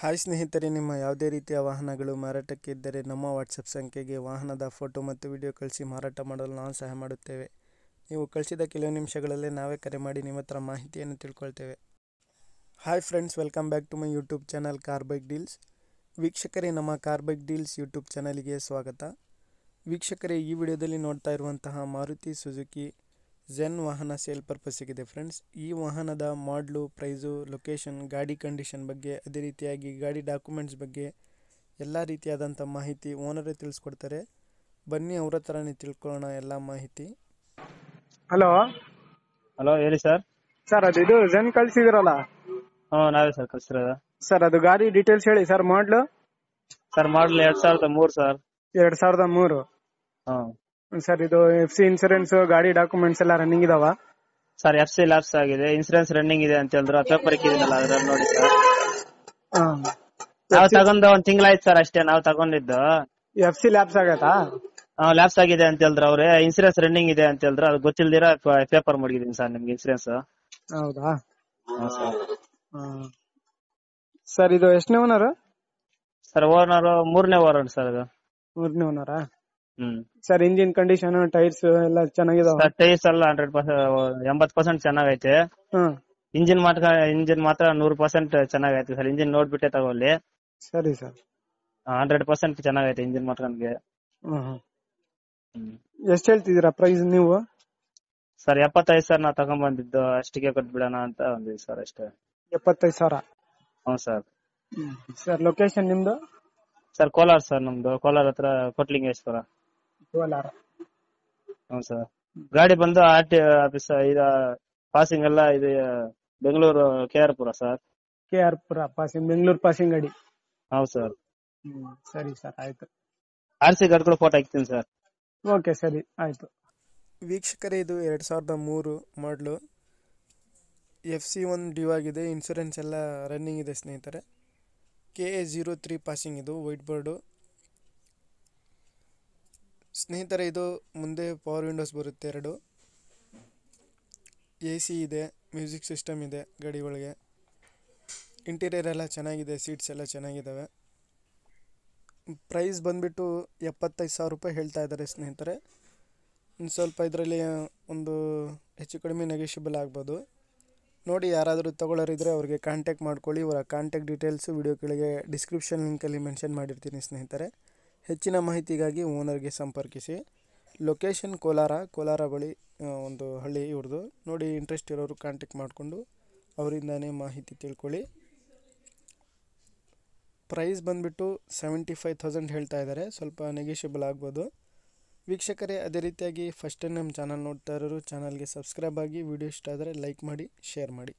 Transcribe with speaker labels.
Speaker 1: Hi ಸ್ನೇಹಿತರೆ, ನಿಮ್ಮ ಯಾವುದೇ ರೀತಿಯ ವಾಹನಗಳು ಮಾರಾಟಕ್ಕೆ ಇದ್ದರೆ ನಮ್ಮ ವಾಟ್ಸಪ್ ಸಂಖ್ಯೆಗೆ ವಾಹನದ ಫೋಟೋ ಮತ್ತು ವಿಡಿಯೋ ಕಳಿಸಿ ಮಾರಾಟ ಮಾಡಲು ನಾವು ಸಹಾಯ ಮಾಡುತ್ತೇವೆ. ನೀವು ಕಳಿಸಿದ ಕೆಲವು ನಿಮಿಷಗಳಲ್ಲೇ ನಾವೇ ಕರೆ ಮಾಡಿ ನಿಮ್ಮ ಹತ್ರ ಮಾಹಿತಿಯನ್ನು ತಿಳ್ಕೊಳ್ತೇವೆ. Hi friends, welcome back to my YouTube channel car bike deals. ವೀಕ್ಷಕರೇ, ನಮ್ಮ ಕಾರ್ ಬೈಕ್ ಡೀಲ್ಸ್ ಯೂಟ್ಯೂಬ್ ಚಾನಲ್ಗೆ ಸ್ವಾಗತ. ವೀಕ್ಷಕರೇ, ಈ ವಿಡಿಯೋದಲ್ಲಿ ನೋಡ್ತಾ ಇರುವಂತಹ ಮಾರುತಿ ಸುಜುಕಿ ಝೆನ್ ವಾಹನ ಸೇಲ್ ಪರ್ಪಸ್ಸಿಗಿದೆ ಫ್ರೆಂಡ್ಸ್. ಈ ವಾಹನದ ಮಾಡಲು, ಪ್ರೈಸು, ಲೊಕೇಶನ್, ಗಾಡಿ ಕಂಡೀಷನ್ ಬಗ್ಗೆ, ಅದೇ ರೀತಿಯಾಗಿ ಗಾಡಿ ಡಾಕ್ಯುಮೆಂಟ್ಸ್ ಬಗ್ಗೆ ಎಲ್ಲ ರೀತಿಯಾದಂಥ ಮಾಹಿತಿ ಓನರೇ ತಿಳಿಸ್ಕೊಡ್ತಾರೆ. ಬನ್ನಿ ಅವ್ರ ಹತ್ರನೇ ತಿಳ್ಕೊಳ್ಳೋಣ ಎಲ್ಲ ಮಾಹಿತಿ.
Speaker 2: ಹಲೋ
Speaker 3: ಹಲೋ, ಹೇಳಿ ಸರ್.
Speaker 2: ಸರ್, ಇದು ಝೆನ್ ಕಳ್ಸಿದಿರಲ್ಲ
Speaker 3: ನಾವೇ ಸರ್ ಕಳ್ಸಿರೋದು.
Speaker 2: ಸರ್, ಅದು ಗಾಡಿ ಡೀಟೇಲ್ಸ್ ಹೇಳಿ sir. Model
Speaker 3: sir model 2003 sir.
Speaker 2: 2003. Sir, ಇದು FC ಇನ್ಸೂರೆನ್ಸ್, ಗಾಡಿ ಡಾಕ್ಯುಮೆಂಟ್ಸ್ ಎಲ್ಲ ರನ್ನಿಂಗ್ ಇದಾವ?
Speaker 3: ಸರ್ FC ಲ್ಯಾಪ್ಸ್ ಆಗಿದೆ, ಇನ್ಸೂರೆನ್ಸ್ ರನ್ನಿಂಗ್ ಇದೆ ಅಂತ ಹೇಳಿದ್ರು. ಪೇಪರ್ ಇಕ್ಕಿದೀನಲ್ಲ ಅದ್ರಲ್ಲಿ ನೋಡಿ ಸರ್. ನಾವು ತಗೊಂಡು 1 ತಿಂಗಳಾಯ್ತು ಸರ್ ಅಷ್ಟೇ. ನಾವು ತಗೊಂಡಿದ್ದು
Speaker 2: FC ಲ್ಯಾಪ್ಸ್ ಆಗತ್ತಾ?
Speaker 3: ಲ್ಯಾಪ್ಸ್ ಆಗಿದೆ ಅಂತ ಹೇಳಿದ್ರು ಅವ್ರೆ. ಇನ್ಸೂರೆನ್ಸ್ ರನ್ನಿಂಗ್ ಇದೆ ಅಂತ ಹೇಳಿದ್ರು. ಅದು ಗೊತ್ತಿಲ್ದಿರ ಪೇಪರ್ ಮಾಡಿದೀನಿ ಸರ್ ನಿಮ್ಗೆ ಇನ್ಸೂರೆನ್ಸ್.
Speaker 2: ಹೌದಾ ಸರ್, ಇದು ಎಷ್ಟನೇ ಓನರ್?
Speaker 3: ಸರ್ ಓನರ್ 3ನೇ ಓನರ್ ಸರ್. ಅದು
Speaker 2: 3ನೇ ಓನರಾ? ಸರ್, ಇಂಜಿನ್ ಕಂಡೀಷನ್, ಟೈರ್ಸ್ ಎಲ್ಲ ಚೆನ್ನಾಗಿದಾವ?
Speaker 3: ಸರ್ ಟೈರ್ಸ್ ಎಲ್ಲ 80% ಚೆನ್ನಾಗೈತೆ. ಇಂಜಿನ್ ಮಾತ್ರ 100% ಚೆನ್ನಾಗೈತೆ ಸರ್. ಇಂಜಿನ್ ನೋಡ್ಬಿಟ್ಟೆ ತಗೊಳ್ಳಿ.
Speaker 2: ಸರಿ ಸರ್.
Speaker 3: 100% ಚೆನ್ನಾಗೈತೆ ಇಂಜಿನ್ ಮಾತ್ರ ನಮ್ಗೆ.
Speaker 2: ಎಷ್ಟು ಹೇಳ್ತಿದ್ದೀರಾ ಪ್ರೈಸ್ ನೀವು?
Speaker 3: Sir 75 sir. ನಾವು ತಗೊಂಡ್ ಬಂದಿದ್ದು ಅಷ್ಟಿಗೆ ಕೊಟ್ಬಿಡೋಣ ಅಂತ ಬಂದಿದ್ವಿ ಸರ್ ಅಷ್ಟೇ.
Speaker 2: 75,000?
Speaker 3: ಹ್ಞೂ ಸರ್.
Speaker 2: ಸರ್, ಲೊಕೇಶನ್ ನಿಮ್ದು?
Speaker 3: Sir Kolar sir. ನಮ್ದು ಕೋಲಾರ ಹತ್ರ ಕೊಟ್ಲಿಂಗೇಶ್ವರ.
Speaker 2: ಕೋಲಾರ?
Speaker 3: ಹ್ಞೂ ಸರ್. ಗಾಡಿ ಬಂದು RT ಆಫೀಸ್ ಇದು ಪಾಸಿಂಗ್ ಎಲ್ಲ ಇದು ಬೆಂಗಳೂರು KR ಪುರ ಸರ್.
Speaker 2: KR ಪುರ ಪಾಸಿಂಗ್, ಬೆಂಗಳೂರು ಪಾಸಿಂಗ್ ಗಾಡಿ?
Speaker 3: ಹೌದು ಸರ್.
Speaker 2: ಸರಿ ಸರ್, ಆಯ್ತು.
Speaker 3: RC ಗಾಡಿ ಕೂಡ ಫೋಟೋ ಹಾಕ್ತೀನಿ ಸರ್.
Speaker 2: ಓಕೆ, ಸರಿ ಆಯ್ತು.
Speaker 1: ವೀಕ್ಷಕರೇ, ಇದು 2003 ಮಾಡಲು. FC1 ಡ್ಯೂ ಆಗಿದೆ. ಇನ್ಸೂರೆನ್ಸ್ ಎಲ್ಲ ರನ್ನಿಂಗ್ ಇದೆ ಸ್ನೇಹಿತರೆ. KA03 passing. ಇದು ವೈಟ್ ಬೋರ್ಡು ಸ್ನೇಹಿತರೆ. ಇದು ಮುಂದೆ ಪವರ್ ವಿಂಡೋಸ್ ಬರುತ್ತೆ 2. AC ಇದೆ, ಮ್ಯೂಸಿಕ್ ಸಿಸ್ಟಮ್ ಇದೆ ಗಾಡಿ ಒಳಗೆ. ಇಂಟೀರಿಯರ್ ಎಲ್ಲ ಚೆನ್ನಾಗಿದೆ, ಸೀಟ್ಸ್ ಎಲ್ಲ ಚೆನ್ನಾಗಿದ್ದಾವೆ. ಪ್ರೈಸ್ ಬಂದುಬಿಟ್ಟು 75,000 ರೂಪಾಯಿ ಹೇಳ್ತಾ ಇದ್ದಾರೆ ಸ್ನೇಹಿತರೆ. ಒಂದು ಸ್ವಲ್ಪ ಇದರಲ್ಲಿ ಒಂದು ಹೆಚ್ಚು ಕಡಿಮೆ ನೆಗೋಷಿಯಬಲ್ ಆಗ್ಬೋದು. ನೋಡಿ, ಯಾರಾದರೂ ತಗೊಳ್ಳೋರಿದ್ದರೆ ಅವ್ರಿಗೆ ಕಾಂಟ್ಯಾಕ್ಟ್ ಮಾಡ್ಕೊಳ್ಳಿ. ಇವರ ಕಾಂಟ್ಯಾಕ್ಟ್ ಡೀಟೇಲ್ಸು ವಿಡಿಯೋ ಕೆಳಗೆ ಡಿಸ್ಕ್ರಿಪ್ಷನ್ ಲಿಂಕಲ್ಲಿ ಮೆನ್ಷನ್ ಮಾಡಿರ್ತೀನಿ ಸ್ನೇಹಿತರೆ. ಹೆಚ್ಚಿನ ಮಾಹಿತಿಗಾಗಿ ಓನರ್ಗೆ ಸಂಪರ್ಕಿಸಿ. ಲೊಕೇಶನ್ ಕೋಲಾರ ಬಳಿ ಒಂದು ಹಳ್ಳಿ ಇವ್ರದ್ದು. ನೋಡಿ, ಇಂಟ್ರೆಸ್ಟ್ ಇರೋರು ಕಾಂಟ್ಯಾಕ್ಟ್ ಮಾಡಿಕೊಂಡು ಅವರಿಂದಾನೇ ಮಾಹಿತಿ ತಿಳ್ಕೊಳ್ಳಿ. ಪ್ರೈಸ್ ಬಂದುಬಿಟ್ಟು 75,000 ಹೇಳ್ತಾ ಇದ್ದಾರೆ. ಸ್ವಲ್ಪ ನೆಗೋಷಿಯಬಲ್ ಆಗ್ಬೋದು. ವೀಕ್ಷಕರೇ, ಅದೇ ರೀತಿಯಾಗಿ ಫಸ್ಟ್ ಟೈಮ್ ನಮ್ಮ ಚಾನಲ್ ನೋಡ್ತಾ ಇರೋರು ಚಾನಲ್ಗೆ ಸಬ್ಸ್ಕ್ರೈಬ್ ಆಗಿ, ವಿಡಿಯೋ ಇಷ್ಟ ಆದರೆ ಲೈಕ್ ಮಾಡಿ, ಶೇರ್ ಮಾಡಿ.